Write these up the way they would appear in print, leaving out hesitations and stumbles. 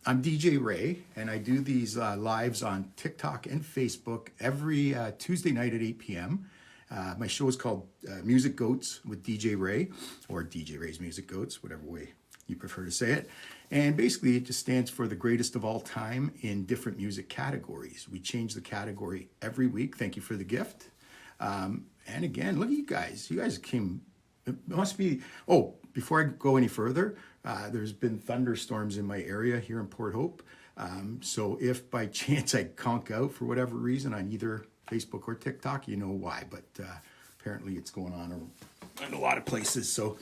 I'm DJ Ray, and I do these lives on TikTok and Facebook every Tuesday night at 8 p.m. My show is called Music Goats with DJ Ray, or DJ Ray's Music Goats, whatever way you prefer to say it. And basically, it just stands for the greatest of all time in different music categories. We change the category every week. Thank you for the gift. And again, look at you guys. You guys came, it must be, oh, before I go any further, there's been thunderstorms in my area here in Port Hope. So if by chance I conk out for whatever reason on either Facebook or TikTok, you know why. But apparently it's going on in a lot of places. So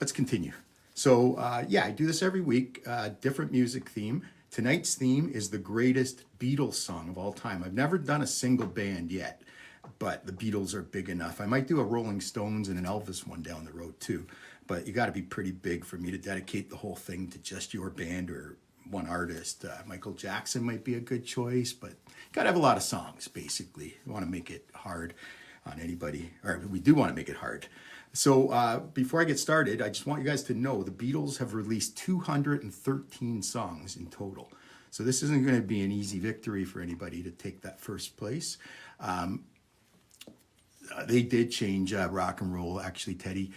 let's continue. So yeah, I do this every week, different music theme. Tonight's theme is the greatest Beatles song of all time. I've never done a single band yet, but the Beatles are big enough. I might do a Rolling Stones and an Elvis one down the road too, but you got to be pretty big for me to dedicate the whole thing to just your band or one artist. Michael Jackson might be a good choice, but you got to have a lot of songs, basically. You want to make it hard on anybody, or we do want to make it hard. So before I get started, I just want you guys to know the Beatles have released 213 songs in total. So this isn't going to be an easy victory for anybody to take that first place. They did change rock and roll, actually, Teddy,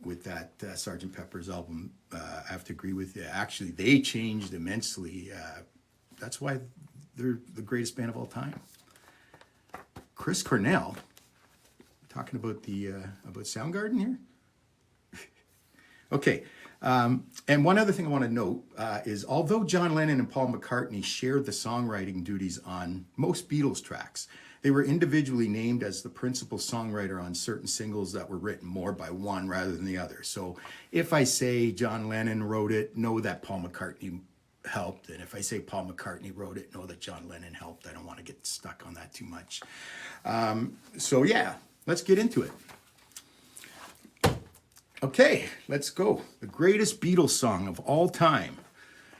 with that Sgt. Pepper's album. I have to agree with you. Actually, they changed immensely. That's why they're the greatest band of all time. Chris Cornell, talking about the about Soundgarden here. Okay, and one other thing I want to note is although John Lennon and Paul McCartney shared the songwriting duties on most Beatles tracks, they were individually named as the principal songwriter on certain singles that were written more by one rather than the other. So if I say John Lennon wrote it, know that Paul McCartney helped. And if I say Paul McCartney wrote it, know that John Lennon helped. I don't want to get stuck on that too much. So yeah, let's get into it. Okay, let's go. The greatest Beatles song of all time.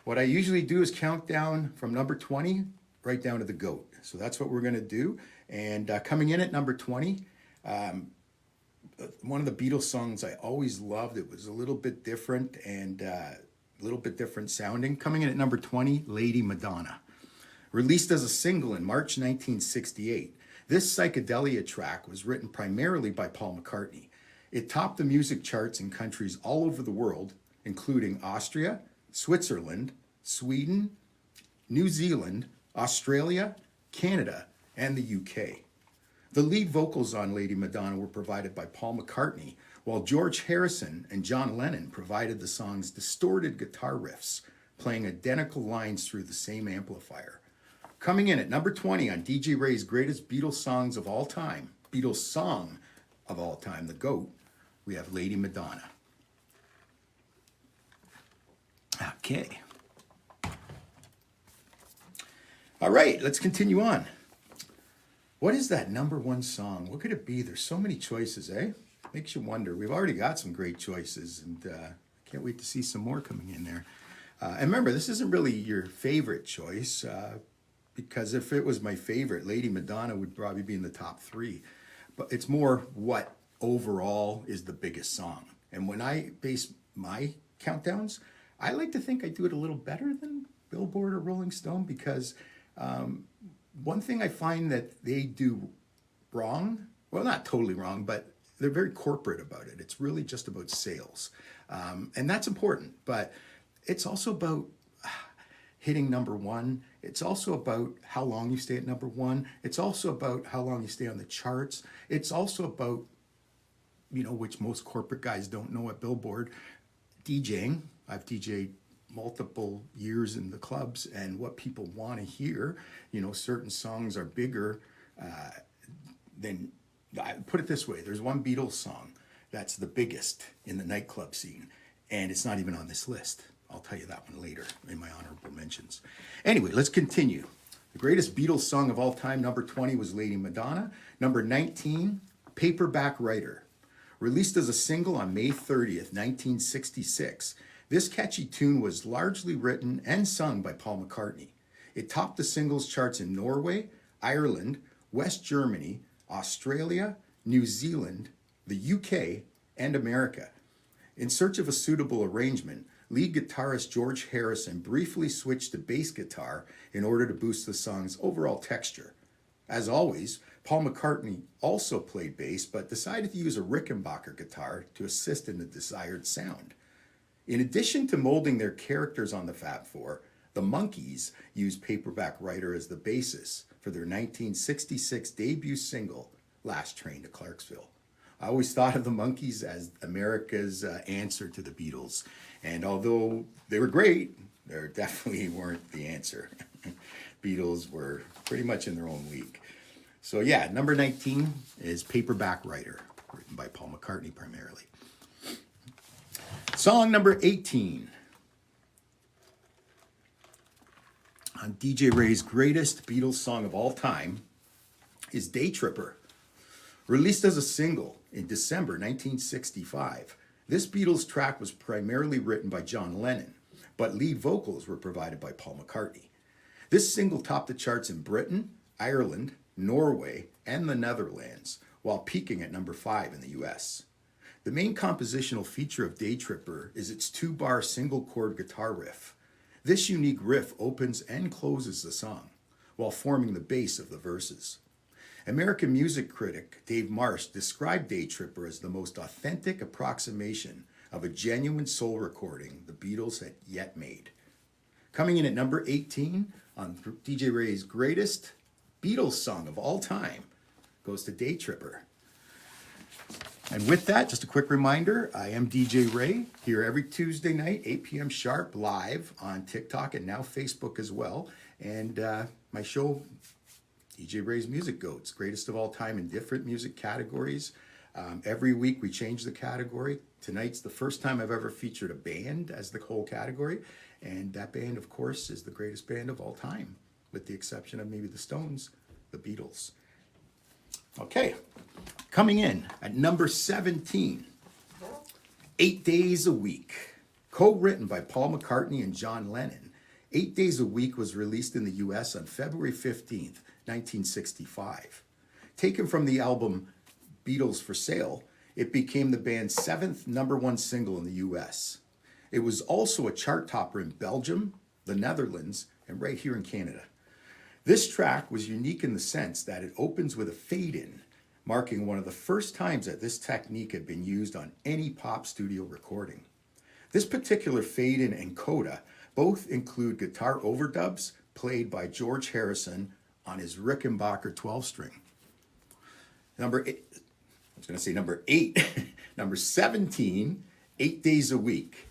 What I usually do is count down from number 20 right down to the GOAT. So that's what we're going to do. And coming in at number 20, one of the Beatles songs I always loved. It was a little bit different and a little bit different sounding. Coming in at number 20, Lady Madonna. Released as a single in March 1968, this psychedelia track was written primarily by Paul McCartney. It topped the music charts in countries all over the world, including Austria, Switzerland, Sweden, New Zealand, Australia, Canada, and the UK. The lead vocals on Lady Madonna were provided by Paul McCartney, while George Harrison and John Lennon provided the song's distorted guitar riffs, playing identical lines through the same amplifier. Coming in at number 20 on DJ Ray's greatest Beatles songs of all time, Beatles song of all time, the GOAT, we have Lady Madonna. Okay. All right, let's continue on. What is that number one song? What could it be? There's so many choices, eh? Makes you wonder. We've already got some great choices, and I can't wait to see some more coming in there. And remember, this isn't really your favorite choice, because if it was my favorite, Lady Madonna would probably be in the top 3. But it's more what overall is the biggest song. And when I base my countdowns, I like to think I do it a little better than Billboard or Rolling Stone, because one thing I find that they do wrong, well, not totally wrong, but they're very corporate about it. It's really just about sales. And that's important, but it's also about hitting number one. It's also about how long you stay at number one. It's also about how long you stay on the charts. It's also about, you know, which most corporate guys don't know at Billboard, DJing. I've DJed multiple years in the clubs, and what people want to hear, you know, certain songs are bigger than, I put it this way, there's one Beatles song that's the biggest in the nightclub scene, and it's not even on this list. I'll tell you that one later in my honorable mentions. Anyway, let's continue. The greatest Beatles song of all time, number 20, was Lady Madonna. Number 19, Paperback Writer. Released as a single on May 30th, 1966, this catchy tune was largely written and sung by Paul McCartney. It topped the singles charts in Norway, Ireland, West Germany, Australia, New Zealand, the UK, and America. In search of a suitable arrangement, lead guitarist George Harrison briefly switched to bass guitar in order to boost the song's overall texture. As always, Paul McCartney also played bass, but decided to use a Rickenbacker guitar to assist in the desired sound. In addition to molding their characters on the Fab Four, the Monkees used Paperback Writer as the basis for their 1966 debut single, Last Train to Clarksville. I always thought of the Monkees as America's answer to the Beatles. And although they were great, they definitely weren't the answer. Beatles were pretty much in their own league. So yeah, number 19 is Paperback Writer, written by Paul McCartney primarily. Song number 18. On DJ Ray's greatest Beatles song of all time is Day Tripper. Released as a single in December 1965, this Beatles track was primarily written by John Lennon, but lead vocals were provided by Paul McCartney. This single topped the charts in Britain, Ireland, Norway, and the Netherlands, while peaking at number 5 in the US. The main compositional feature of Day Tripper is its 2-bar single-chord guitar riff. This unique riff opens and closes the song, while forming the base of the verses. American music critic Dave Marsh described Day Tripper as the most authentic approximation of a genuine soul recording the Beatles had yet made. Coming in at number 18 on DJ Ray's greatest Beatles song of all time goes to Day Tripper. And with that, just a quick reminder, I am DJ Ray, here every Tuesday night, 8 p.m. sharp, live on TikTok and now Facebook as well. And my show, DJ Ray's Music Goats, greatest of all time in different music categories. Every week we change the category. Tonight's the first time I've ever featured a band as the whole category. And that band, of course, is the greatest band of all time, with the exception of maybe the Stones, the Beatles. Okay, coming in at number 17, 8 Days a Week. Co-written by Paul McCartney and John Lennon, 8 Days a Week was released in the US on February 15th, 1965. Taken from the album Beatles for Sale, it became the band's 7th number 1 single in the US. It was also a chart topper in Belgium, the Netherlands, and right here in Canada. This track was unique in the sense that it opens with a fade-in, marking one of the first times that this technique had been used on any pop studio recording. This particular fade-in and coda both include guitar overdubs played by George Harrison on his Rickenbacker 12-string. Number 8, number 17, 8 Days a Week.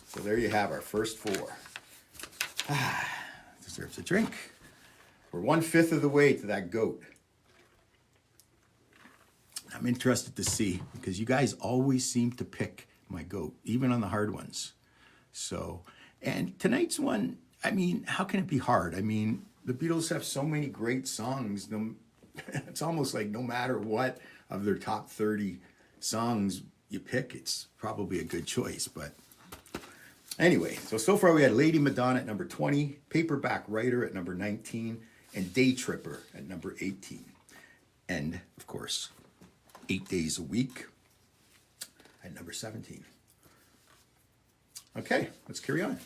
So there you have our first 4. Deserves a drink. We're 1/5 of the way to that goat. I'm interested to see, because you guys always seem to pick my goat, even on the hard ones. So, and tonight's one, I mean, how can it be hard? I mean, the Beatles have so many great songs. It's almost like no matter what of their top 30 songs you pick, it's probably a good choice. But anyway, so far we had Lady Madonna at number 20, Paperback Writer at number 19, and Day Tripper at number 18. And, of course, 8 Days a Week at number 17. Okay, let's carry on.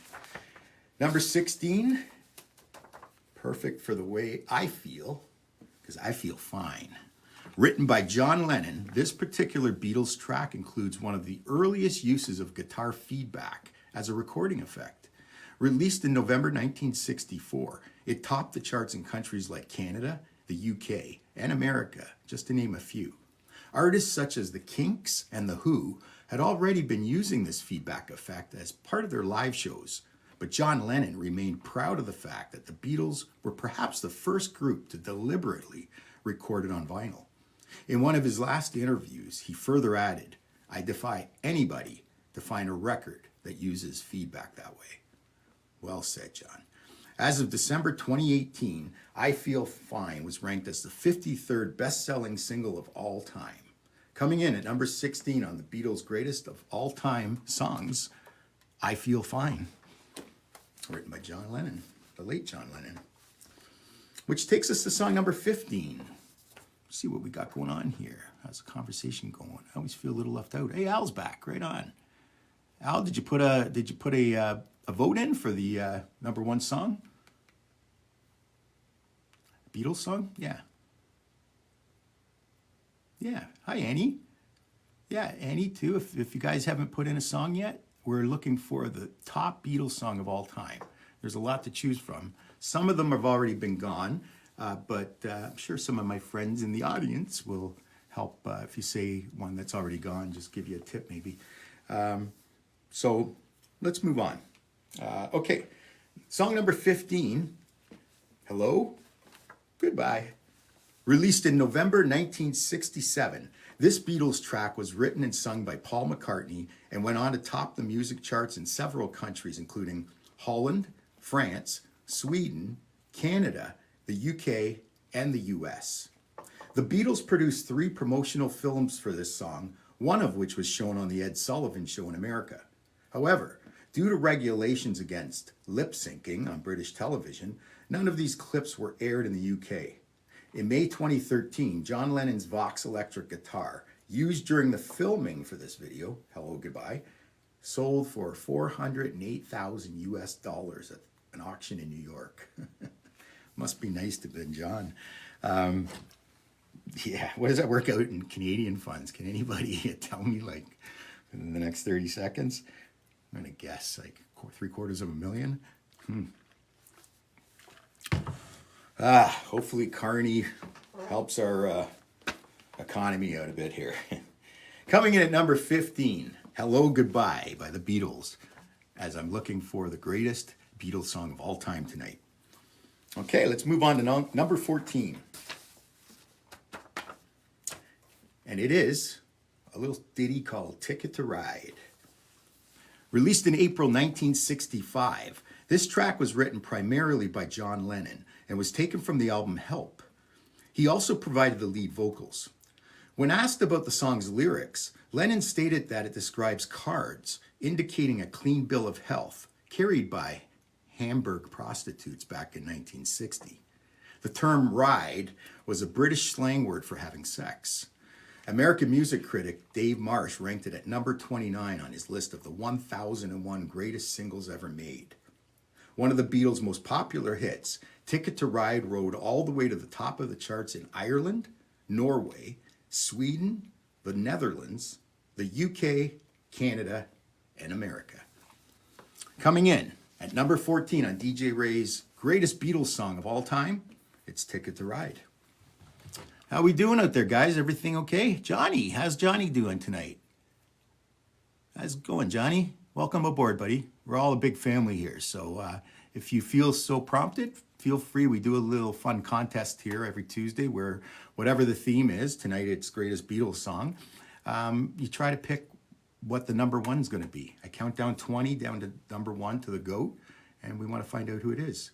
Number 16, Perfect for the Way I Feel, because I feel fine. Written by John Lennon, this particular Beatles track includes one of the earliest uses of guitar feedback as a recording effect. Released in November 1964, it topped the charts in countries like Canada, the UK, and America, just to name a few. Artists such as the Kinks and the Who had already been using this feedback effect as part of their live shows, but John Lennon remained proud of the fact that the Beatles were perhaps the first group to deliberately record it on vinyl. In one of his last interviews, he further added, "I defy anybody to find a record that uses feedback that way." Well said, John. As of December 2018, I Feel Fine was ranked as the 53rd best-selling single of all time. Coming in at number 16 on the Beatles' greatest of all-time songs, I Feel Fine, written by John Lennon, the late John Lennon. Which takes us to song number 15. Let's see what we got going on here. How's the conversation going? I always feel a little left out. Hey, Al's back. Right on. Al, did you put a vote in for the number one song? Beatles song? Yeah. Yeah. Hi, Annie. Yeah, Annie too. If you guys haven't put in a song yet, we're looking for the top Beatles song of all time. There's a lot to choose from. Some of them have already been gone, but I'm sure some of my friends in the audience will help if you say one that's already gone, just give you a tip maybe. So let's move on. Okay, song number 15, Hello, Goodbye. Released in November 1967, this Beatles track was written and sung by Paul McCartney and went on to top the music charts in several countries, including Holland, France, Sweden, Canada, the UK, and the US. The Beatles produced 3 promotional films for this song, one of which was shown on The Ed Sullivan Show in America. However, due to regulations against lip syncing on British television, none of these clips were aired in the UK. In May 2013, John Lennon's Vox electric guitar, used during the filming for this video, Hello Goodbye, sold for $408,000 US at an auction in New York. Must be nice to have been John. Yeah, what does that work out in Canadian funds? Can anybody tell me, like, in the next 30 seconds? I'm going to guess, like, $750,000. Hopefully Carney helps our economy out a bit here. Coming in at number 15, Hello Goodbye by the Beatles, as I'm looking for the greatest Beatles song of all time tonight. Okay, let's move on to number 14. And it is a little ditty called Ticket to Ride. Released in April 1965, this track was written primarily by John Lennon and was taken from the album Help. He also provided the lead vocals. When asked about the song's lyrics, Lennon stated that it describes cards indicating a clean bill of health carried by Hamburg prostitutes back in 1960. The term ride was a British slang word for having sex. American music critic Dave Marsh ranked it at number 29 on his list of the 1001 greatest singles ever made. One of the Beatles' most popular hits, Ticket to Ride rode all the way to the top of the charts in Ireland, Norway, Sweden, the Netherlands, the UK, Canada, and America. Coming in at number 14 on DJ Ray's greatest Beatles song of all time, it's Ticket to Ride. How we doing out there, guys? Everything okay? Johnny, how's Johnny doing tonight? How's it going, Johnny? Welcome aboard, buddy. We're all a big family here, so if you feel so prompted, feel free. We do a little fun contest here every Tuesday where whatever the theme is, tonight it's greatest Beatles song, you try to pick what the number one's going to be. I count down 20 down to number 1 to the GOAT, and we want to find out who it is.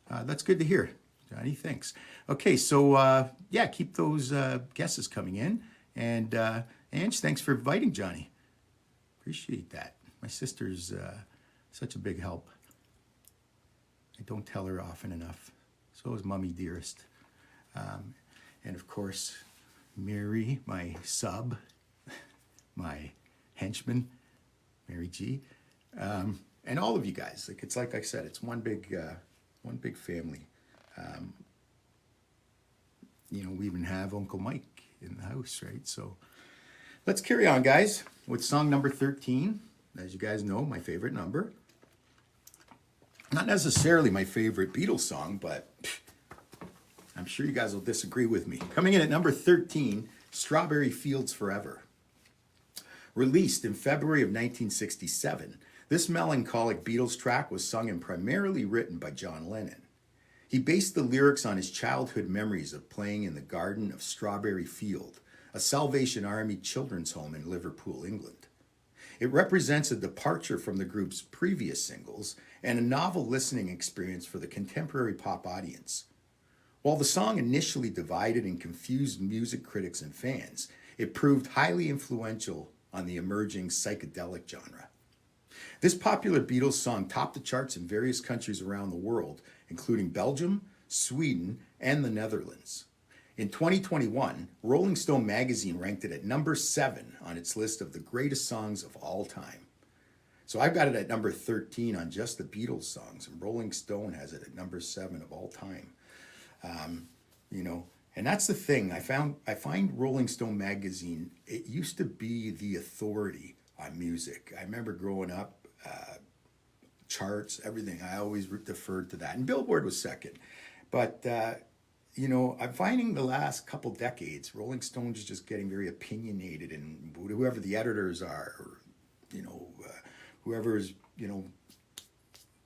That's good to hear. Johnny, thanks. Okay, so yeah, keep those guesses coming in. And Ange, thanks for inviting Johnny. Appreciate that. My sister's such a big help. I don't tell her often enough. So is Mummy Dearest. And of course, Mary, my sub, my henchman, Mary G. And all of you guys. Like I said, it's one big family. We even have Uncle Mike in the house, right? So let's carry on, guys, with song number 13. As you guys know, my favorite number. Not necessarily my favorite Beatles song, but I'm sure you guys will disagree with me. Coming in at number 13, Strawberry Fields Forever. Released in February of 1967, this melancholic Beatles track was sung and primarily written by John Lennon. He based the lyrics on his childhood memories of playing in the garden of Strawberry Field, a Salvation Army children's home in Liverpool, England. It represents a departure from the group's previous singles and a novel listening experience for the contemporary pop audience. While the song initially divided and confused music critics and fans, it proved highly influential on the emerging psychedelic genre. This popular Beatles song topped the charts in various countries around the world, including Belgium, Sweden, and the Netherlands. In 2021, Rolling Stone magazine ranked it at number 7 on its list of the greatest songs of all time. So I've got it at number 13 on just the Beatles songs, and Rolling Stone has it at number 7 of all time. You know, and that's the thing. I find Rolling Stone magazine, it used to be the authority on music. I remember growing up, charts, everything. I always deferred to that. And Billboard was second. But, you know, I'm finding the last couple decades, Rolling Stones is just getting very opinionated, and whoever the editors are, or, you know, whoever's, you know,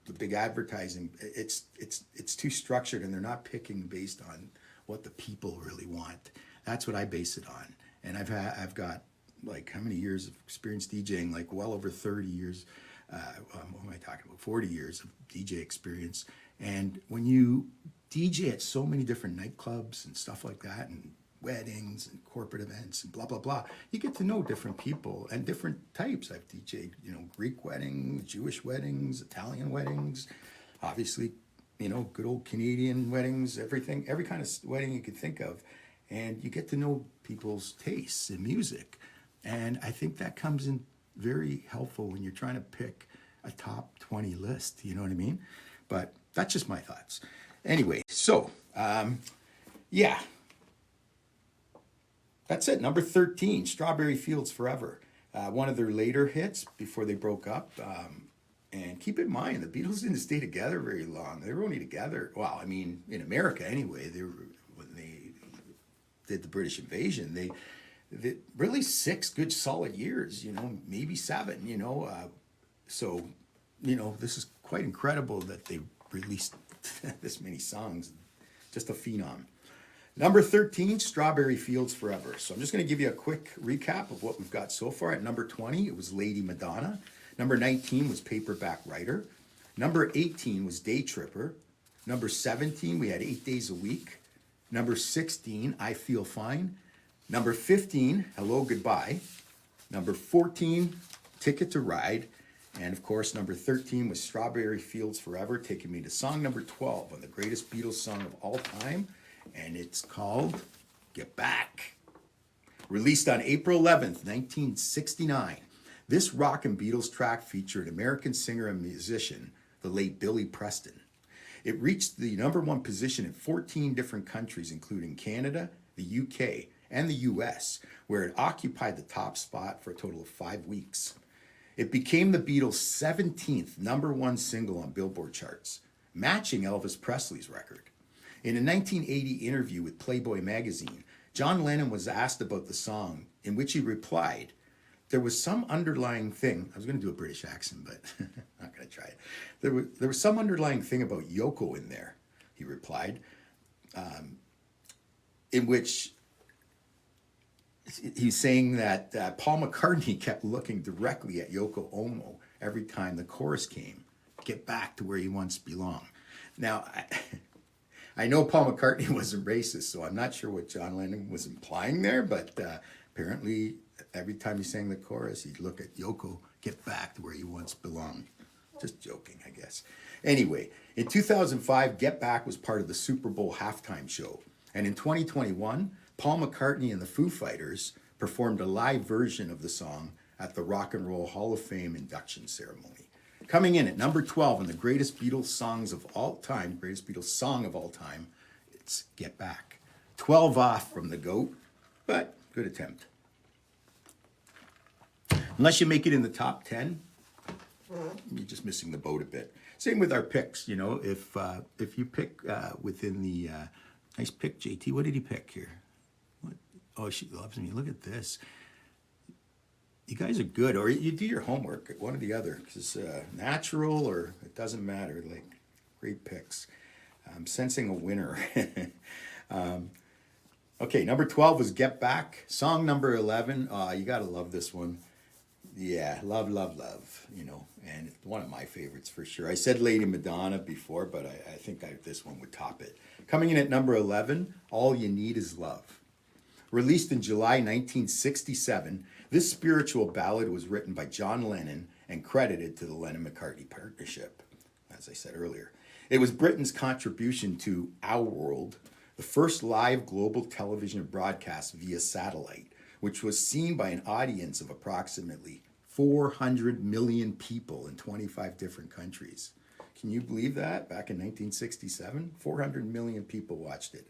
the big advertising, it's too structured, and they're not picking based on what the people really want. That's what I base it on. And I've got, like, how many years of experience DJing? Like, well over 30 years. What am I talking about? 40 years of DJ experience. And when you DJ at so many different nightclubs and stuff like that, and weddings and corporate events and blah, blah, blah, you get to know different people and different types. I've DJed, you know, Greek weddings, Jewish weddings, Italian weddings, obviously, you know, good old Canadian weddings, everything, every kind of wedding you could think of. And you get to know people's tastes in music. And I think that comes in very helpful when you're trying to pick a top 20 list, you know what I mean? But that's just my thoughts. Anyway, so, yeah. That's it, number 13, Strawberry Fields Forever. One of their later hits before they broke up. And keep in mind, the Beatles didn't stay together very long. They were only together, well, I mean, in America anyway, when they did the British invasion, they really 6 good solid years, you know, maybe 7, you know. So, you know, this is quite incredible that they released this many songs. Just a phenom. Number 13, Strawberry Fields Forever. So I'm just going to give you a quick recap of what we've got so far. At number 20, it was Lady Madonna. Number 19 was Paperback Writer. Number 18 was Day Tripper. Number 17, we had 8 Days a Week. Number 16, I Feel Fine. Number 15, Hello Goodbye. Number 14, Ticket to Ride. And of course, number 13 was Strawberry Fields Forever, taking me to song number 12 on the greatest Beatles song of all time. And it's called Get Back. Released on April 11th, 1969. This rock and Beatles track featured American singer and musician, the late Billy Preston. It reached the number 1 position in 14 different countries, including Canada, the UK, and the US, where it occupied the top spot for a total of 5 weeks. It became the Beatles' 17th number 1 single on Billboard charts, matching Elvis Presley's record. In a 1980 interview with Playboy magazine, John Lennon was asked about the song, in which he replied, "There was some underlying thing," I was going to do a British accent, but I'm not going to try it. There was some underlying thing about Yoko in there, he replied, in which he's saying that Paul McCartney kept looking directly at Yoko Ono every time the chorus came, "Get back to where you once belong." Now, I know Paul McCartney wasn't racist, so I'm not sure what John Lennon was implying there, but apparently every time he sang the chorus, he'd look at Yoko, "Get back to where you once belonged." Just joking, I guess. Anyway, in 2005, Get Back was part of the Super Bowl halftime show. And in 2021, Paul McCartney and the Foo Fighters performed a live version of the song at the Rock and Roll Hall of Fame induction ceremony. Coming in at number 12 on the greatest Beatles songs of all time, greatest Beatles song of all time, it's Get Back. 12 off from the GOAT, but good attempt. Unless you make it in the top 10, you're just missing the boat a bit. Same with our picks, you know, if you pick within the, nice pick, JT, what did he pick here? What? Oh, she loves me, look at this. You guys are good, or you do your homework, one or the other, because natural or it doesn't matter, like great picks. I'm sensing a winner. Okay, number 12 was Get Back. Song number 11, you gotta love this one. Yeah, love, love, love, you know, and one of my favorites for sure. I said Lady Madonna before, but I think this one would top it. Coming in at number 11, All You Need Is Love. Released in July 1967, this spiritual ballad was written by John Lennon and credited to the Lennon-McCartney partnership, as I said earlier. It was Britain's contribution to Our World, the first live global television broadcast via satellite, which was seen by an audience of approximately 400 million people in 25 different countries. Can you believe that? Back in 1967, 400 million people watched it.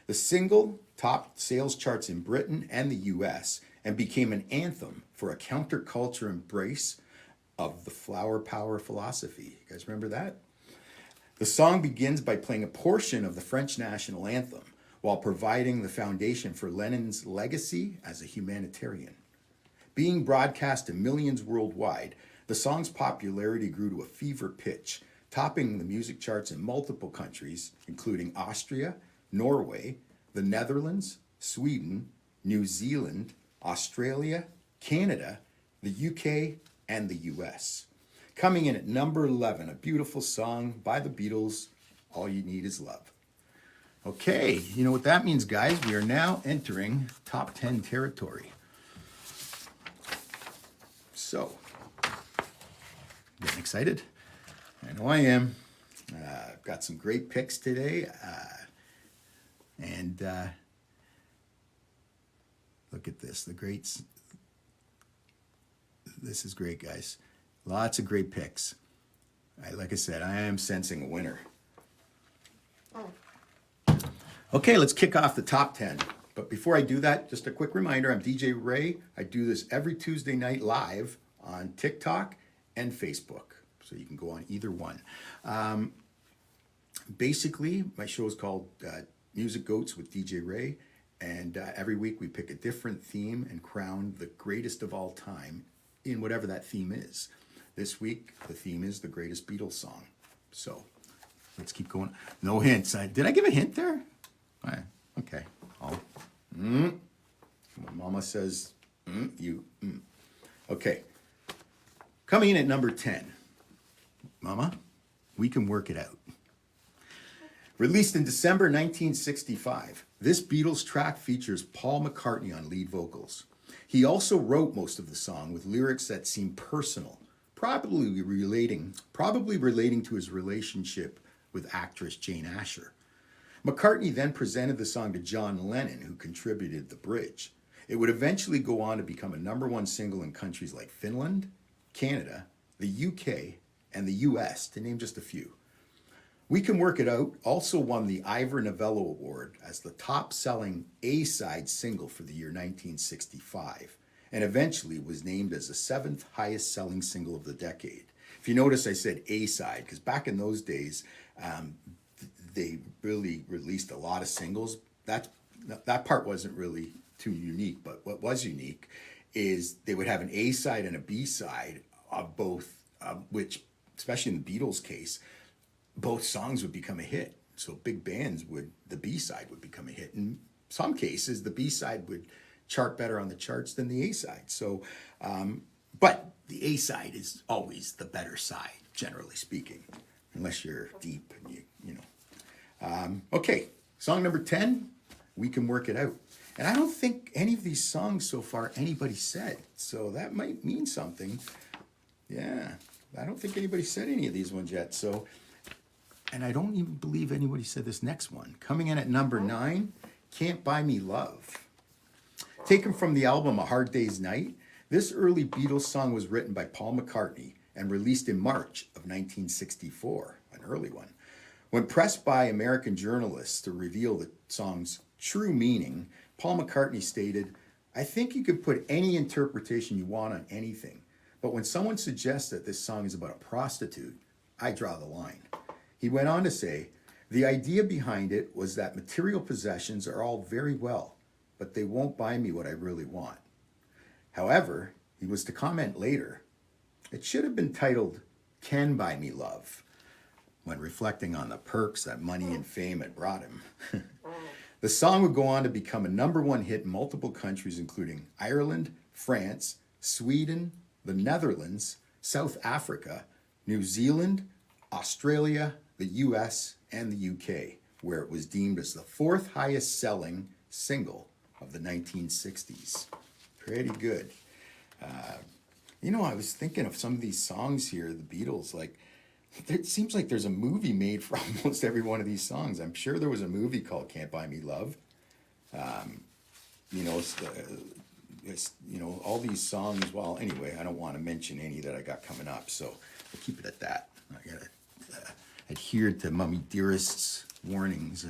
The single topped sales charts in Britain and the US and became an anthem for a counterculture embrace of the flower power philosophy. You guys remember that? The song begins by playing a portion of the French national anthem while providing the foundation for Lenin's legacy as a humanitarian. Being broadcast to millions worldwide, the song's popularity grew to a fever pitch, topping the music charts in multiple countries, including Austria, Norway, the Netherlands, Sweden, New Zealand, Australia, Canada, the UK, and the US. Coming in at number 11, a beautiful song by the Beatles, All You Need Is Love. Okay, you know what that means, guys? We are now entering top 10 territory. So, getting excited? I know I am. I've got some great picks today. And look at this, this is great, guys. Lots of great picks. Like I said, I am sensing a winner. Okay, let's kick off the top 10. But before I do that, just a quick reminder, I'm DJ Ray. I do this every Tuesday night live on TikTok and Facebook. So you can go on either one. Basically, my show is called Music Goats with DJ Ray. And every week we pick a different theme and crown the greatest of all time in whatever that theme is. This week, the theme is the greatest Beatles song. So let's keep going. No hints. Did I give a hint there? All right. Okay. Mama says, you. Okay. Coming in at number 10. Mama, We Can Work It Out. Released in December 1965, this Beatles track features Paul McCartney on lead vocals. He also wrote most of the song with lyrics that seem personal, probably relating to his relationship with actress Jane Asher. McCartney then presented the song to John Lennon, who contributed the bridge. It would eventually go on to become a #1 single in countries like Finland, Canada, the UK, and the US, to name just a few. We Can Work It Out also won the Ivor Novello Award as the top-selling A-side single for the year 1965, and eventually was named as the 7th highest-selling single of the decade. If you notice, I said A-side, because back in those days, they really released a lot of singles. That part wasn't really too unique, but what was unique is they would have an A-side and a B-side of both, which, especially in the Beatles' case, both songs would become a hit. So big bands the B-side would become a hit. In some cases, the B-side would chart better on the charts than the A-side. So, but the A-side is always the better side, generally speaking, unless you're deep and you know. Okay, song number 10, We Can Work It Out. And I don't think any of these songs so far anybody said, so that might mean something. Yeah, I don't think anybody said any of these ones yet. So, and I don't even believe anybody said this next one. Coming in at number 9, Can't Buy Me Love. Taken from the album A Hard Day's Night, this early Beatles song was written by Paul McCartney and released in March of 1964, an early one. When pressed by American journalists to reveal the song's true meaning, Paul McCartney stated, "I think you could put any interpretation you want on anything, but when someone suggests that this song is about a prostitute, I draw the line." He went on to say, "The idea behind it was that material possessions are all very well, but they won't buy me what I really want." However, he was to comment later, "It should have been titled Can Buy Me Love," when reflecting on the perks that money and fame had brought him. The song would go on to become a #1 hit in multiple countries, including Ireland, France, Sweden, the Netherlands, South Africa, New Zealand, Australia, the US, and the UK, where it was deemed as the 4th highest selling single of the 1960s. Pretty good. I was thinking of some of these songs here, the Beatles, like, it seems like there's a movie made for almost every one of these songs. I'm sure there was a movie called Can't Buy Me Love. all these songs. Well, anyway, I don't want to mention any that I got coming up, so we'll keep it at that. I gotta adhere to Mummy Dearest's warnings.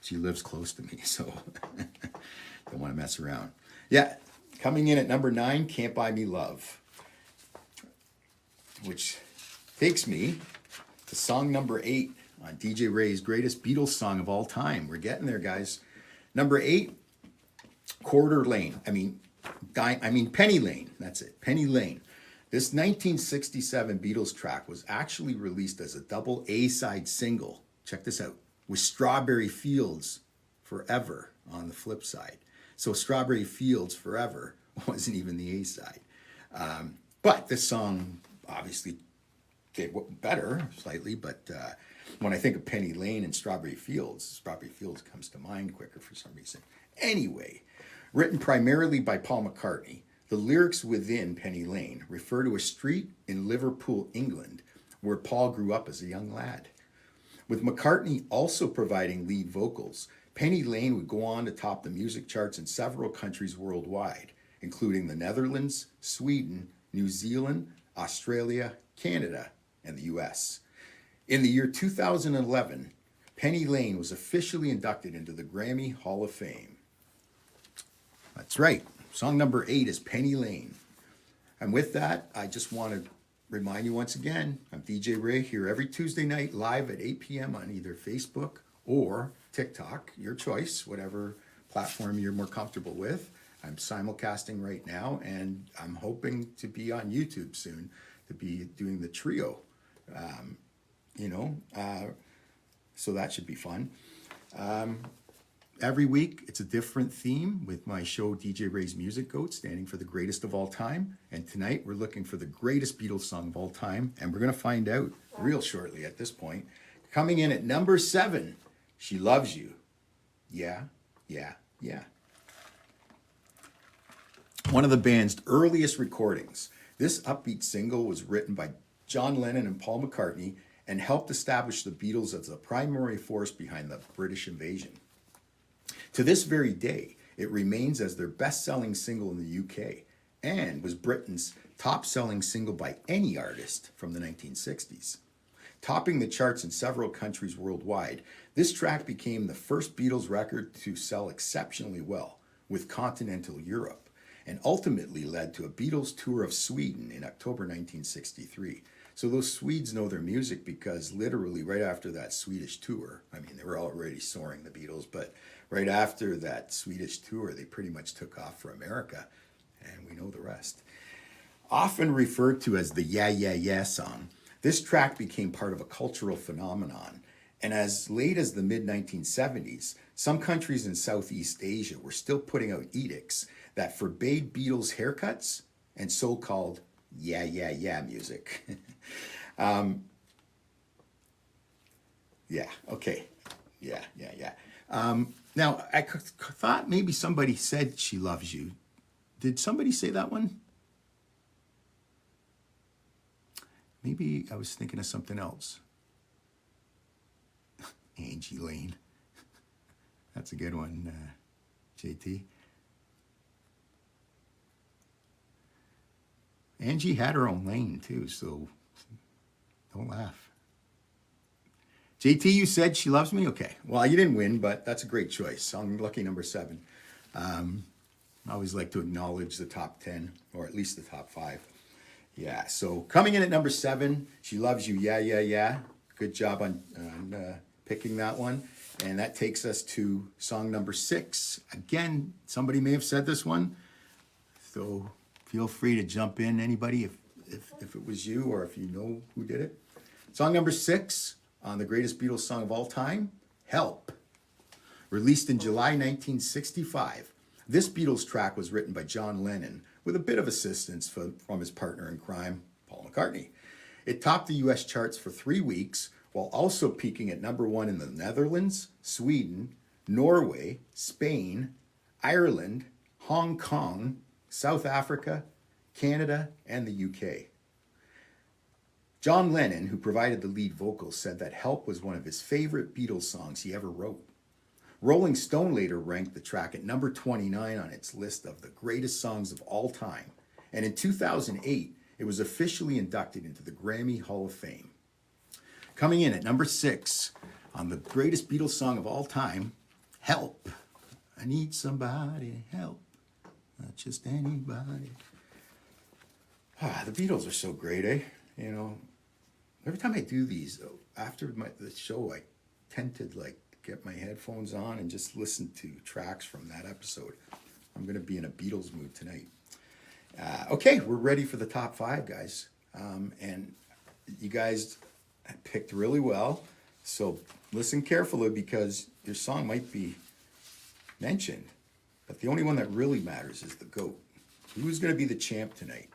She lives close to me, so don't want to mess around. Yeah, coming in at number 9, Can't Buy Me Love, which takes me to song number 8 on DJ Ray's greatest Beatles song of all time. We're getting there, guys. Number 8, Penny Lane. That's it, Penny Lane. This 1967 Beatles track was actually released as a double A-side single. Check this out. With Strawberry Fields Forever on the flip side. So Strawberry Fields Forever wasn't even the A-side. But this song obviously did better slightly, but when I think of Penny Lane and Strawberry Fields comes to mind quicker for some reason. Anyway, written primarily by Paul McCartney, the lyrics within Penny Lane refer to a street in Liverpool, England, where Paul grew up as a young lad. With McCartney also providing lead vocals, Penny Lane would go on to top the music charts in several countries worldwide, including the Netherlands, Sweden, New Zealand, Australia, Canada, and the US. In the year 2011, Penny Lane was officially inducted into the Grammy Hall of Fame. That's right. Song number 8 is Penny Lane. And with that, I just want to remind you once again, I'm DJ Ray here every Tuesday night live at 8 p.m. on either Facebook or TikTok, your choice, whatever platform you're more comfortable with. I'm simulcasting right now, and I'm hoping to be on YouTube soon to be doing the trio, so that should be fun. Every week, it's a different theme with my show, DJ Ray's Music Goat, standing for the greatest of all time. And tonight, we're looking for the greatest Beatles song of all time. And we're going to find out real shortly at this point. Coming in at number 7, She Loves You. Yeah, yeah, yeah. One of the band's earliest recordings. This upbeat single was written by John Lennon and Paul McCartney and helped establish the Beatles as the primary force behind the British invasion. To this very day, it remains as their best-selling single in the UK and was Britain's top-selling single by any artist from the 1960s. Topping the charts in several countries worldwide, this track became the first Beatles record to sell exceptionally well with continental Europe and ultimately led to a Beatles tour of Sweden in October 1963. So those Swedes know their music because literally right after that Swedish tour, they were already soaring, the Beatles, but right after that Swedish tour, they pretty much took off for America, and we know the rest. Often referred to as the Yeah, Yeah, Yeah song, this track became part of a cultural phenomenon, and as late as the mid-1970s, some countries in Southeast Asia were still putting out edicts that forbade Beatles haircuts and so-called yeah, yeah, yeah music. Yeah, okay. Yeah, yeah, yeah. Now, I thought maybe somebody said She Loves You. Did somebody say that one? Maybe I was thinking of something else. Angie Lane. That's a good one, JT. Angie had her own lane, too, so don't laugh. JT, you said She Loves Me? Okay. Well, you didn't win, but that's a great choice. Song lucky number 7. I always like to acknowledge the top 10, or at least the top 5. Yeah, so coming in at number 7, She Loves You, Yeah, Yeah, Yeah. Good job on picking that one. And that takes us to song number 6. Again, somebody may have said this one, so feel free to jump in, anybody, if it was you or if you know who did it. Song number 6 on the greatest Beatles song of all time, Help. Released in July 1965, this Beatles track was written by John Lennon with a bit of assistance from his partner in crime, Paul McCartney. It topped the US charts for 3 weeks, while also peaking at number 1 in the Netherlands, Sweden, Norway, Spain, Ireland, Hong Kong, South Africa, Canada, and the UK. John Lennon, who provided the lead vocals, said that Help was one of his favorite Beatles songs he ever wrote. Rolling Stone later ranked the track at number 29 on its list of the greatest songs of all time. And in 2008, it was officially inducted into the Grammy Hall of Fame. Coming in at number 6 on the greatest Beatles song of all time, Help. I need somebody to help, not just anybody. The Beatles are so great, eh? You know, every time I do these, after the show, I tend to get my headphones on and just listen to tracks from that episode. I'm going to be in a Beatles mood tonight. Okay, we're ready for the top 5, guys. And you guys picked really well. So listen carefully because your song might be mentioned. But the only one that really matters is the GOAT. Who's going to be the champ tonight?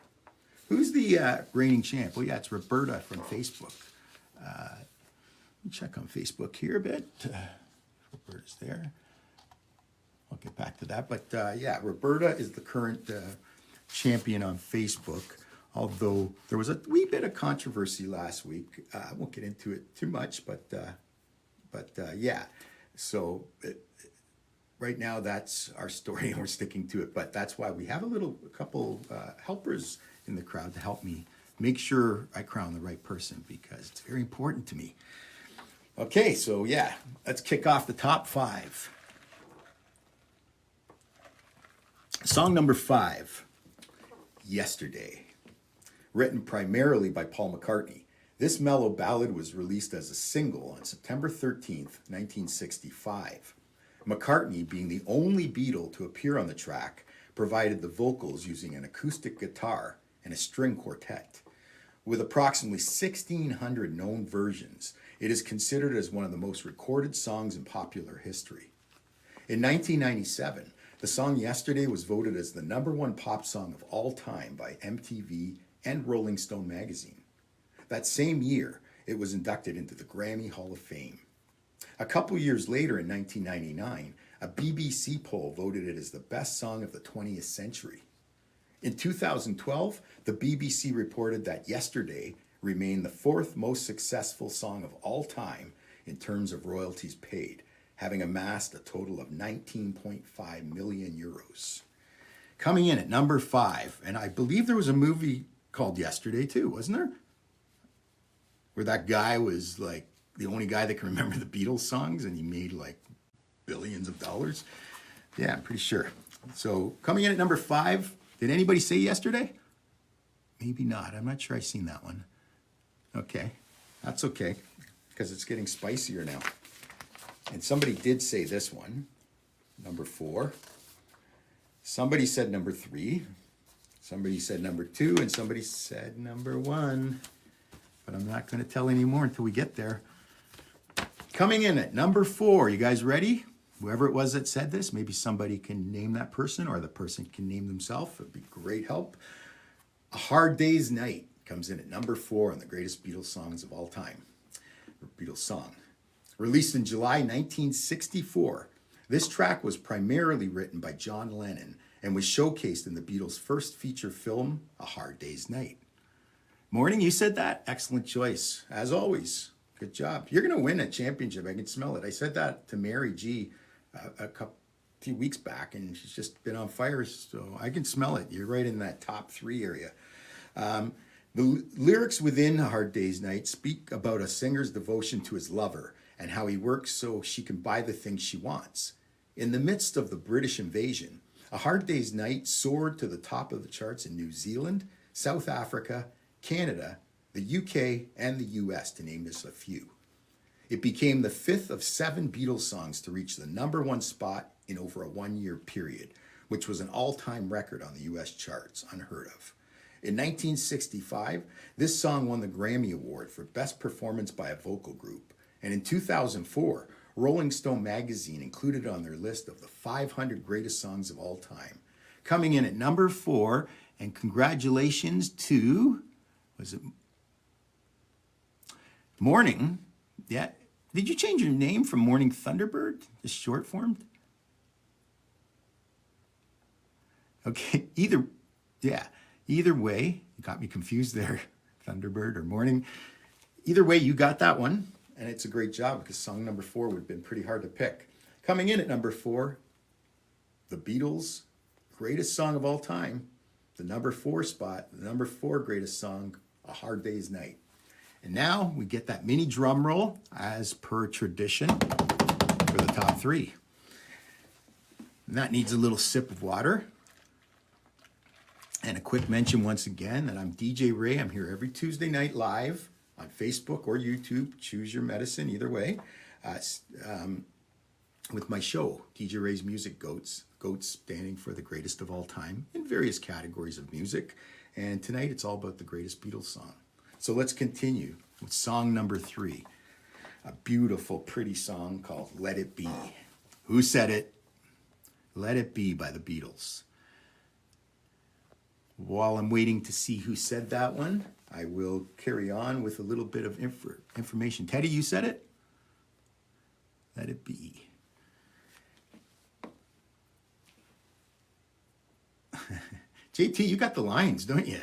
Who's the reigning champ? Well, yeah, it's Roberta from Facebook. Let me check on Facebook here a bit. Roberta's there. I'll get back to that. But yeah, Roberta is the current champion on Facebook. Although there was a wee bit of controversy last week. I won't get into it too much, but yeah. So right now that's our story and we're sticking to it. But that's why we have a couple helpers in the crowd to help me make sure I crown the right person because it's very important to me. Okay, so yeah, let's kick off the top 5. Song number 5, Yesterday. Written primarily by Paul McCartney, this mellow ballad was released as a single on September 13th, 1965. McCartney, being the only Beatle to appear on the track, provided the vocals using an acoustic guitar and a string quartet. With approximately 1,600 known versions, it is considered as one of the most recorded songs in popular history. In 1997, the song Yesterday was voted as the #1 pop song of all time by MTV and Rolling Stone magazine. That same year, it was inducted into the Grammy Hall of Fame. A couple years later in 1999, a BBC poll voted it as the best song of the 20th century. In 2012, the BBC reported that Yesterday remained the 4th most successful song of all time in terms of royalties paid, having amassed a total of 19.5 million euros. Coming in at number 5, and I believe there was a movie called Yesterday too, wasn't there? Where that guy was like the only guy that can remember the Beatles songs and he made like billions of dollars. Yeah, I'm pretty sure. So coming in at number 5, did anybody say Yesterday? Maybe not. I'm not sure I've seen that one. Okay, that's okay because it's getting spicier now. And somebody did say this one, number 4. Somebody said number 3. Somebody said number 2, and somebody said number 1. But I'm not going to tell any more until we get there. Coming in at number 4, you guys ready? Whoever it was that said this, maybe somebody can name that person or the person can name themselves. It'd be great help. A Hard Day's Night comes in at number 4 on the greatest Beatles songs of all time. Or Beatles song. Released in July 1964, this track was primarily written by John Lennon and was showcased in the Beatles' first feature film, A Hard Day's Night. Morning, you said that? Excellent choice, as always. Good job. You're going to win a championship. I can smell it. I said that to Mary G a few weeks back, and she's just been on fire, so I can smell it. You're right in that top 3 area. The lyrics within A Hard Day's Night speak about a singer's devotion to his lover and how he works so she can buy the things she wants. In the midst of the British invasion, A Hard Day's Night soared to the top of the charts in New Zealand, South Africa, Canada, the UK, and the US, to name just a few. It became the 5th of 7 Beatles songs to reach the #1 spot in over a 1-year period, which was an all-time record on the US charts, unheard of. In 1965, this song won the Grammy Award for Best Performance by a Vocal Group, and in 2004, Rolling Stone magazine included it on their list of the 500 greatest songs of all time. Coming in at number 4, and congratulations to, was it Morning? Yeah. Did you change your name from Morning Thunderbird, just short formed? Okay, either way, you got me confused there, Thunderbird or Morning. Either way, you got that one, and it's a great job because song number 4 would have been pretty hard to pick. Coming in at number 4, the Beatles' greatest song of all time, the number 4 spot, the number 4 greatest song, A Hard Day's Night. And now we get that mini drum roll as per tradition for the top 3. And that needs a little sip of water. And a quick mention once again that I'm DJ Ray. I'm here every Tuesday night live on Facebook or YouTube. Choose your medicine either way. With my show, DJ Ray's Music Goats. Goats standing for the greatest of all time in various categories of music. And tonight it's all about the greatest Beatles song. So let's continue with song number 3. A beautiful, pretty song called Let It Be. Who said it? Let It Be by the Beatles. While I'm waiting to see who said that one, I will carry on with a little bit of information. Teddy, you said it? Let It Be. JT, you got the lines, don't you?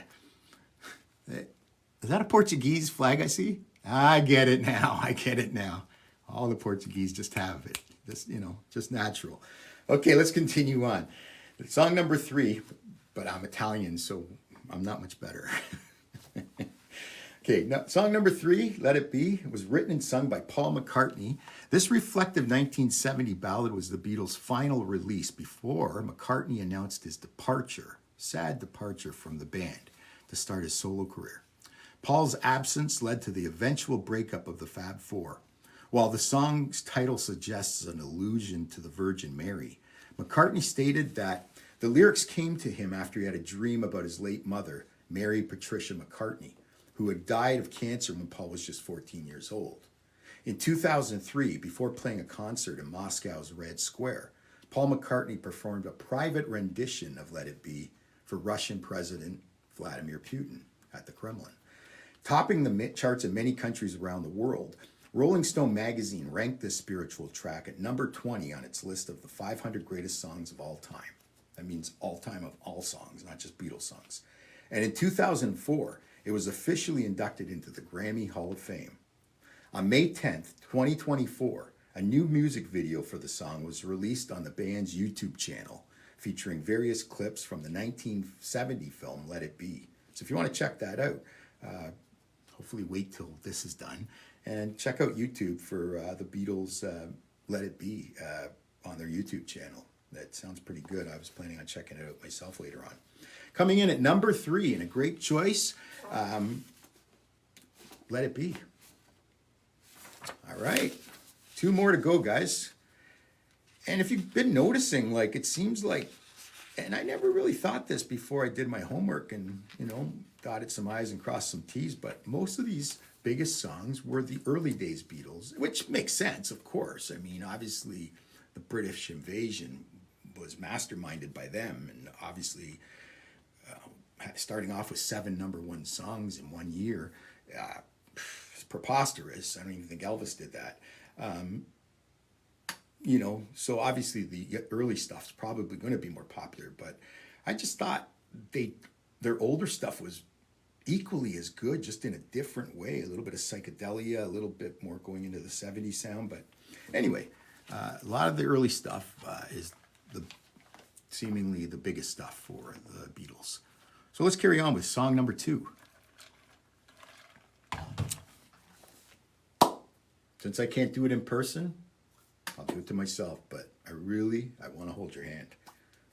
Is that a Portuguese flag I see? I get it now. I get it now. All the Portuguese just have it. Just natural. Okay, let's continue on. Song number 3, but I'm Italian, so I'm not much better. Okay, now, song number 3, Let It Be, was written and sung by Paul McCartney. This reflective 1970 ballad was the Beatles' final release before McCartney announced his departure, sad departure from the band, to start his solo career. Paul's absence led to the eventual breakup of the Fab Four. While the song's title suggests an allusion to the Virgin Mary, McCartney stated that the lyrics came to him after he had a dream about his late mother, Mary Patricia McCartney, who had died of cancer when Paul was just 14 years old. In 2003, before playing a concert in Moscow's Red Square, Paul McCartney performed a private rendition of Let It Be for Russian President Vladimir Putin at the Kremlin. Topping the charts in many countries around the world, Rolling Stone magazine ranked this spiritual track at number 20 on its list of the 500 greatest songs of all time. That means all time of all songs, not just Beatles songs. And in 2004, it was officially inducted into the Grammy Hall of Fame. On May 10th, 2024, a new music video for the song was released on the band's YouTube channel, featuring various clips from the 1970 film Let It Be. So if you want to check that out, hopefully wait till this is done, and check out YouTube for the Beatles' Let It Be on their YouTube channel. That sounds pretty good. I was planning on checking it out myself later on. Coming in at number 3, and a great choice, Let It Be. All right, 2 more to go, guys. And if you've been noticing, it seems like, and I never really thought this before I did my homework and, dotted some I's and crossed some T's, but most of these biggest songs were the early days Beatles, which makes sense, of course. I mean, obviously, the British invasion was masterminded by them, and obviously, starting off with 7 number 1 songs in 1 year, it's preposterous. I don't even think Elvis did that. So obviously the early stuff's probably going to be more popular, but I just thought their older stuff was equally as good, just in a different way, a little bit of psychedelia, a little bit more going into the 70s sound. But anyway, a lot of the early stuff is seemingly the biggest stuff for the Beatles. So let's carry on with song number 2. Since I can't do it in person, I'll do it to myself, but I want to hold your hand.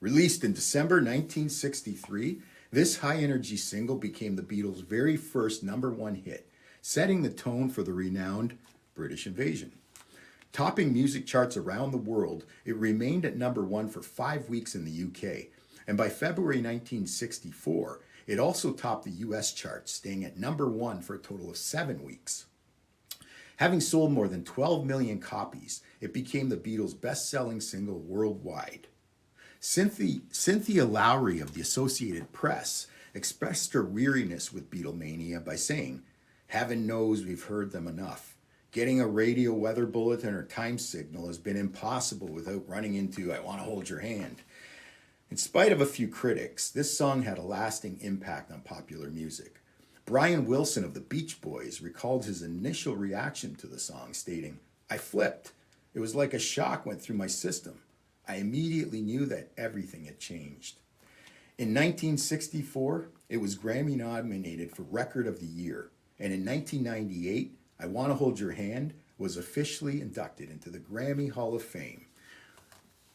Released in December 1963, this high-energy single became the Beatles' very first number 1 hit, setting the tone for the renowned British invasion. Topping music charts around the world, it remained at number 1 for 5 weeks in the UK, and by February 1964, it also topped the US charts, staying at number 1 for a total of 7 weeks. Having sold more than 12 million copies, it became the Beatles' best-selling single worldwide. Cynthia Lowry of the Associated Press expressed her weariness with Beatlemania by saying, "Heaven knows we've heard them enough. Getting a radio weather bulletin or time signal has been impossible without running into 'I want to hold your hand.'" In spite of a few critics, this song had a lasting impact on popular music. Brian Wilson of the Beach Boys recalled his initial reaction to the song, stating, "I flipped. It was like a shock went through my system. I immediately knew that everything had changed. In 1964, it was Grammy nominated for Record of the Year. And in 1998, I Want to Hold Your Hand was officially inducted into the Grammy Hall of Fame.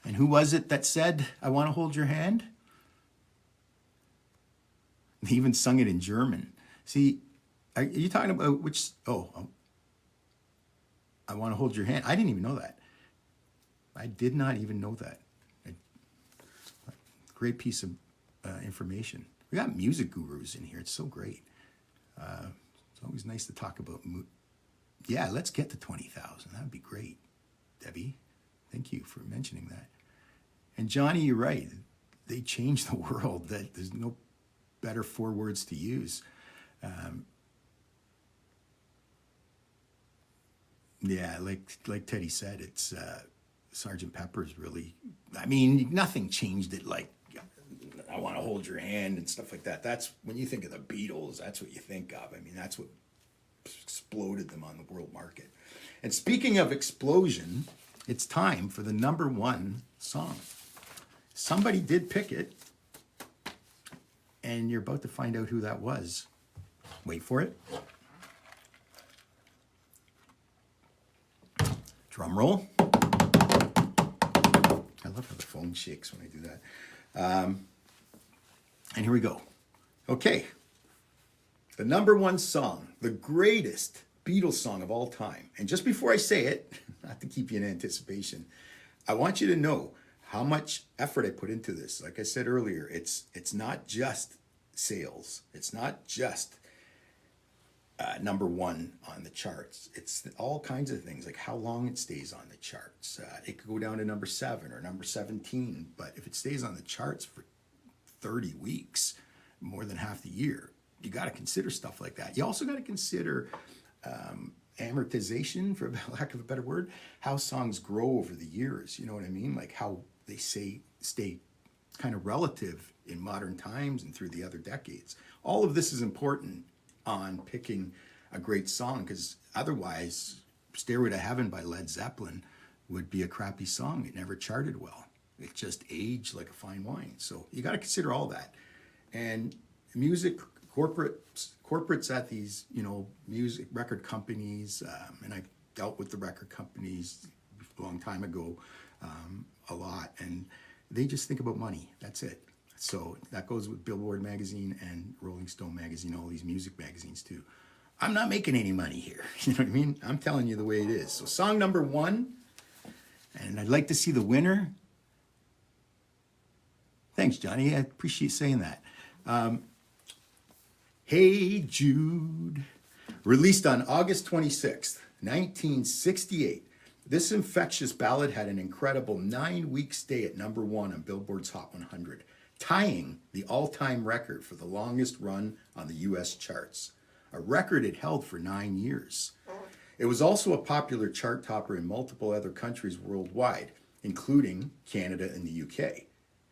And who was it that said, I Want to Hold Your Hand? They even sung it in German. See, are you talking about which? I Want to Hold Your Hand. I didn't even know that. I did not even know that. Great piece of information. We got music gurus in here. It's so great. It's always nice to talk about. Yeah, let's get to 20,000. That would be great, Debbie. Thank you for mentioning that. And Johnny, you're right. They changed the world. That there's no better 4 words to use. Yeah, like Teddy said, it's Sergeant Pepper's really. I mean, nothing changed it like I Want to Hold Your Hand and stuff like that. That's when you think of the Beatles. That's what you think of. I mean, that's what exploded them on the world market. And speaking of explosion, it's time for the number 1 song. Somebody did pick it, and you're about to find out who that was. Wait for it. Drum roll. I love how the phone shakes when I do that. And here we go. Okay. The number 1 song, the greatest Beatles song of all time. And just before I say it, not to keep you in anticipation, I want you to know how much effort I put into this. Like I said earlier, it's not just sales. It's not just number 1 on the charts. It's all kinds of things, like how long it stays on the charts. It could go down to number 7 or number 17, but if it stays on the charts for 30 weeks, more than half the year, you got to consider stuff like that. You also got to consider amortization, for lack of a better word, how songs grow over the years. You know what I mean? Like how they stay kind of relative in modern times and through the other decades. All of this is important on picking a great song, because otherwise Stairway to Heaven by Led Zeppelin would be a crappy song. It never charted well. It just aged like a fine wine. So you got to consider all that. And music corporates at these, music record companies, and I dealt with the record companies a long time ago a lot, and they just think about money. That's it. So that goes with Billboard magazine and Rolling Stone magazine, all these music magazines too. I'm not making any money here. You know what I mean? I'm telling you the way it is. So song number 1, and I'd like to see the winner. Thanks, Johnny. I appreciate saying that. Hey Jude, released on August 26th, 1968. This infectious ballad had an incredible 9-week stay at number 1 on Billboard's Hot 100, tying the all-time record for the longest run on the US charts, a record it held for 9 years. It was also a popular chart topper in multiple other countries worldwide, including Canada and the UK.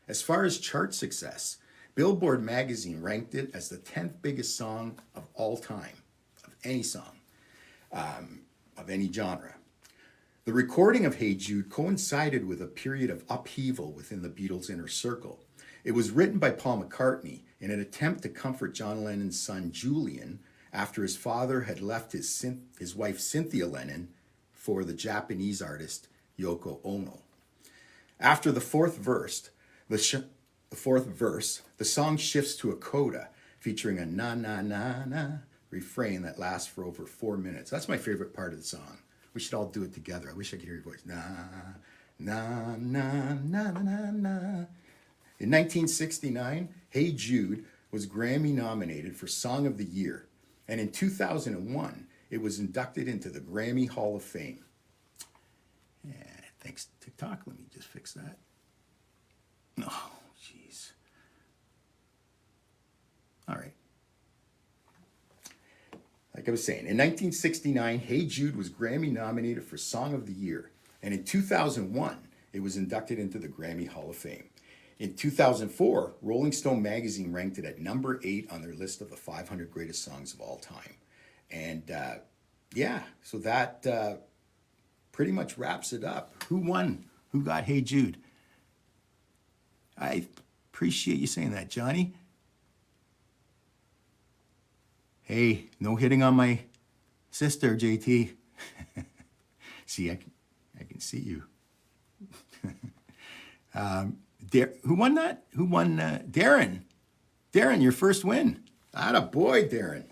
As far as chart success, Billboard magazine ranked it as the 10th biggest song of all time, of any song, of any genre. The recording of Hey Jude coincided with a period of upheaval within the Beatles' inner circle. It was written by Paul McCartney in an attempt to comfort John Lennon's son Julian after his father had left his wife Cynthia Lennon for the Japanese artist Yoko Ono. After the fourth verse, the song shifts to a coda featuring a na-na-na-na refrain that lasts for over 4 minutes. That's my favorite part of the song. We should all do it together. I wish I could hear your voice. Na, na, na, na, na, na. In 1969, Hey Jude was Grammy nominated for Song of the Year. And in 2001, it was inducted into the Grammy Hall of Fame. Yeah, thanks, TikTok. Let me just fix that. Oh, jeez. All right. Like I was saying, in 1969, Hey Jude was Grammy nominated for Song of the Year. And in 2001, it was inducted into the Grammy Hall of Fame. In 2004, Rolling Stone magazine ranked it at number 8 on their list of the 500 greatest songs of all time. And so that pretty much wraps it up. Who won? Who got Hey Jude? I appreciate you saying that, Johnny. Hey, no hitting on my sister, JT. See, I can see you. Who won that? Who won? Darren. Darren, your first win. Atta boy, Darren.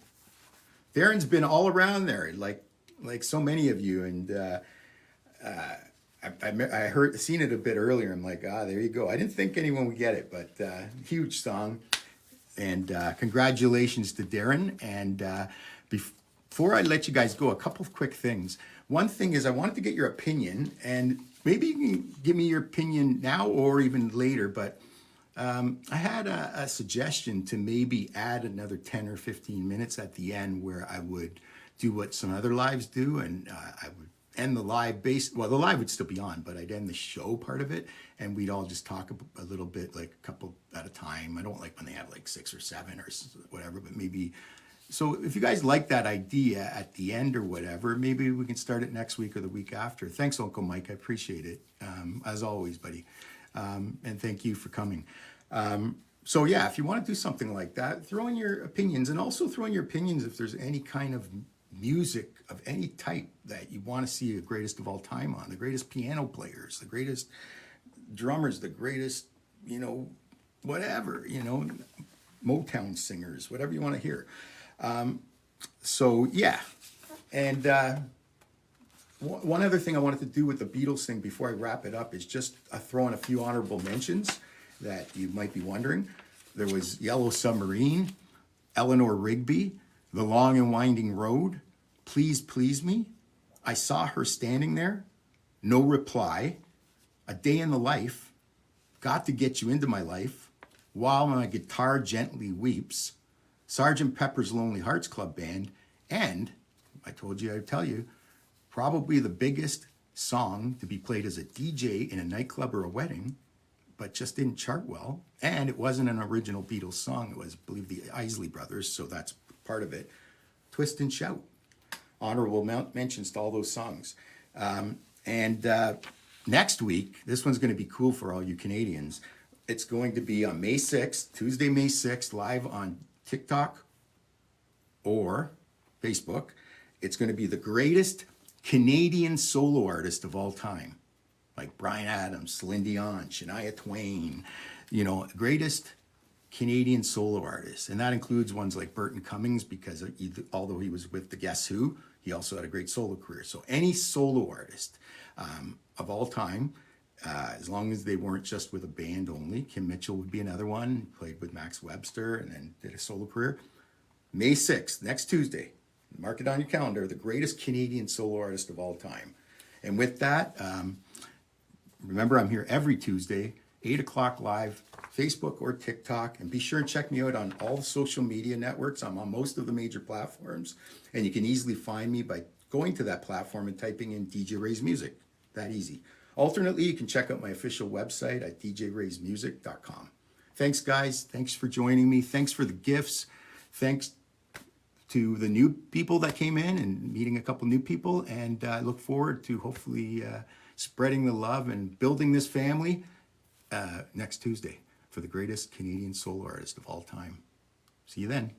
Darren's been all around there, like so many of you, and I seen it a bit earlier. I'm like, there you go. I didn't think anyone would get it, but huge song, and congratulations to Darren. And before I let you guys go, a couple of quick things. One thing is I wanted to get your opinion, and maybe you can give me your opinion now or even later, but I had a suggestion to maybe add another 10 or 15 minutes at the end where I would do what some other lives do, and I would end the live the live would still be on, but I'd end the show part of it, and we'd all just talk a little bit, like a couple at a time. I don't like when they have like 6 or 7 or whatever, but maybe. So if you guys like that idea at the end or whatever, maybe we can start it next week or the week after. Thanks, Uncle Mike. I appreciate it. As always, buddy. And thank you for coming. So yeah, if you want to do something like that, throw in your opinions, and also throw in your opinions if there's any kind of music of any type that you want to see a greatest of all time on, the greatest piano players, the greatest drummers, the greatest, whatever, Motown singers, whatever you want to hear. So yeah, and one other thing I wanted to do with the Beatles thing before I wrap it up is just throw in a few honorable mentions that you might be wondering. There was Yellow Submarine, Eleanor Rigby, The Long and Winding Road, Please Please Me, I Saw Her Standing There, No Reply, A Day in the Life, Got to Get You Into My Life, While My Guitar Gently Weeps, Sgt. Pepper's Lonely Hearts Club Band, and I told you I'd tell you, probably the biggest song to be played as a DJ in a nightclub or a wedding, but just didn't chart well. And it wasn't an original Beatles song. It was, I believe, the Isley Brothers, so that's part of it. Twist and Shout. Honorable mentions to all those songs. And next week, this one's going to be cool for all you Canadians. It's going to be on May 6th, Tuesday, May 6th, live on TikTok or Facebook. It's going to be the greatest Canadian solo artist of all time, like Bryan Adams, Celine Dion, Shania Twain, greatest Canadian solo artists. And that includes ones like Burton Cummings, because although he was with the Guess Who, he also had a great solo career. So any solo artist of all time, as long as they weren't just with a band only. Kim Mitchell would be another one, played with Max Webster and then did a solo career. May 6th, next Tuesday, mark it on your calendar, the greatest Canadian solo artist of all time. And with that, remember I'm here every Tuesday, 8 o'clock live, Facebook or TikTok. And be sure and check me out on all the social media networks. I'm on most of the major platforms. And you can easily find me by going to that platform and typing in DJ Ray's Music. That easy. Alternately, you can check out my official website at djraysmusic.com. Thanks, guys. Thanks for joining me. Thanks for the gifts. Thanks to the new people that came in and meeting a couple new people. And I look forward to hopefully spreading the love and building this family next Tuesday for the greatest Canadian solo artist of all time. See you then.